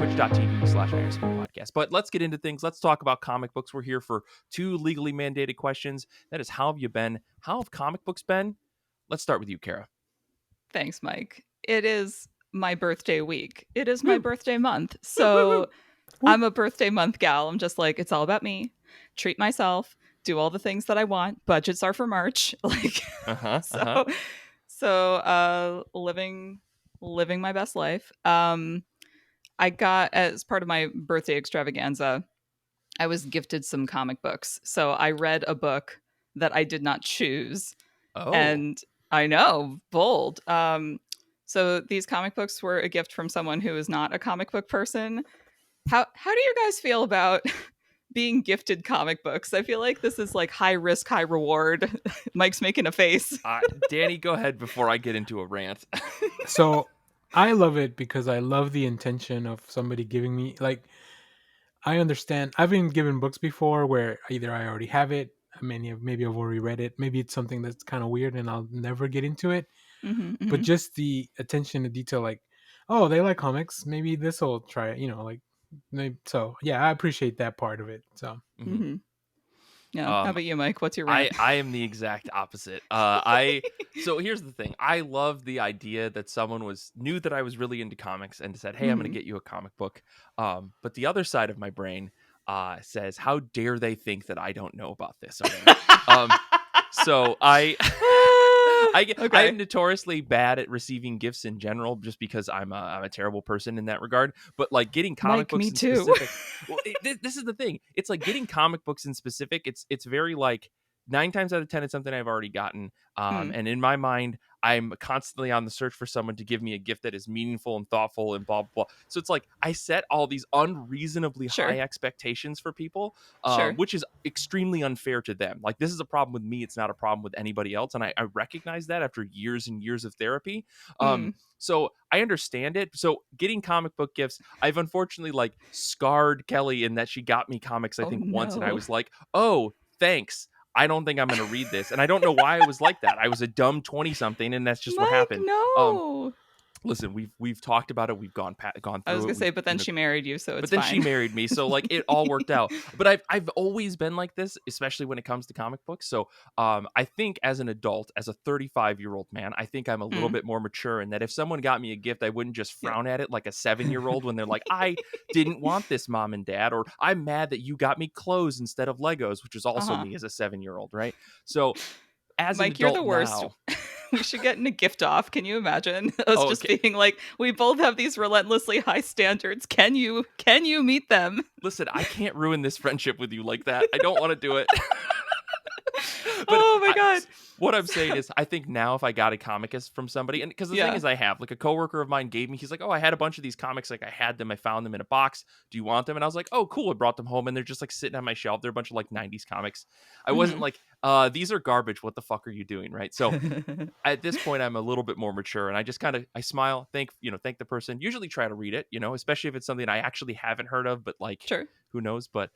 twitch.tv/IRSP podcast. But let's get into things. Let's talk about comic books. We're here for 2 legally mandated questions. That is, how have you been? How have comic books been? Let's start with you, Kara. Thanks, Mike. It is my birthday week. It is my Woo. birthday month. Woo, woo, woo. So I'm a birthday month gal. I'm just like, it's all about me. Treat myself, do all the things that I want. Budgets are for March. Like so living my best life. I got, as part of my birthday extravaganza, I was gifted some comic books. So I read a book that I did not choose. Oh. And I know, bold. So these comic books were a gift from someone who is not a comic book person. How do you guys feel about being gifted comic books? I feel like this is like high risk, high reward. Mike's making a face. Danny, go ahead before I get into a rant. So I love it because I love the intention of somebody giving me, like, I understand. I've been given books before where either I already have it, maybe I've already read it, maybe it's something that's kind of weird and I'll never get into it. But just the attention to detail, like, oh, they like comics, maybe this will try it, like, so yeah, I appreciate that part of it. So Yeah. How about you, Mike? What's your rant? I am the exact opposite. So here's the thing. I love the idea that someone knew that I was really into comics and said, "Hey, I'm going to get you a comic book." But the other side of my brain says, "How dare they think that I don't know about this already?" So I'm notoriously bad at receiving gifts in general, just because I'm a terrible person in that regard. But like getting comic books in specific, well, this is the thing. It's like getting comic books in specific. It's very like 9 times out of 10, it's something I've already gotten. And in my mind, I'm constantly on the search for someone to give me a gift that is meaningful and thoughtful and blah, blah, blah. So it's like I set all these unreasonably high expectations for people, which is extremely unfair to them. Like, this is a problem with me. It's not a problem with anybody else. And I recognize that after years and years of therapy. So I understand it. So getting comic book gifts, I've unfortunately like scarred Kelly in that she got me comics, I think, once. And I was like, oh, thanks. I don't think I'm going to read this. And I don't know why I was like that. I was a dumb 20-something, and that's just Mike, what happened. No. Listen, we've talked about it. We've gone through I was it. Gonna say, but then she married you, so it's But then fine. she married me, so like it all worked out. But I've always been like this, especially when it comes to comic books. So I think as an adult, as a 35-year-old man, I think I'm a little bit more mature, and that if someone got me a gift, I wouldn't just frown at it like a 7-year-old when they're like, I didn't want this, mom and dad, or I'm mad that you got me clothes instead of Legos, which is also me as a 7-year-old, right? So as Mike, an adult, you're the worst. now, we should get in a gift off. Can you imagine us just being like, we both have these relentlessly high standards. Can you meet them? Listen, I can't ruin this friendship with you like that. I don't want to do it. Oh my God. What I'm saying is, I think now if I got a comic from somebody, and because the thing is, I have, like, a coworker of mine gave me, he's like, oh, I had a bunch of these comics, like I had them, I found them in a box. Do you want them? And I was like, oh, cool. I brought them home, and they're just like sitting on my shelf. They're a bunch of like 90s comics. I wasn't like, these are garbage. What the fuck are you doing? Right. So at this point, I'm a little bit more mature, and I just kind of, I smile, thank the person, usually try to read it, especially if it's something I actually haven't heard of, but like, who knows? But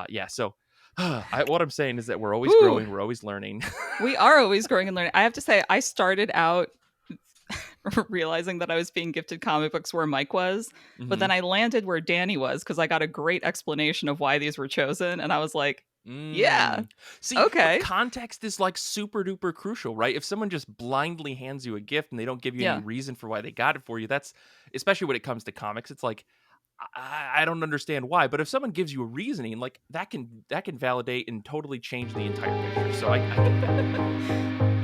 yeah, so what I'm saying is that we're always growing, we're always learning. We are always growing and learning. I have to say, I started out realizing that I was being gifted comic books where Mike was, but then I landed where Danny was because I got a great explanation of why these were chosen, and I was like, yeah. See, okay. Context is like super duper crucial, right? If someone just blindly hands you a gift and they don't give you any reason for why they got it for you, that's, especially when it comes to comics, it's like, I don't understand why. But if someone gives you a reasoning, like that can validate and totally change the entire picture. So I get that.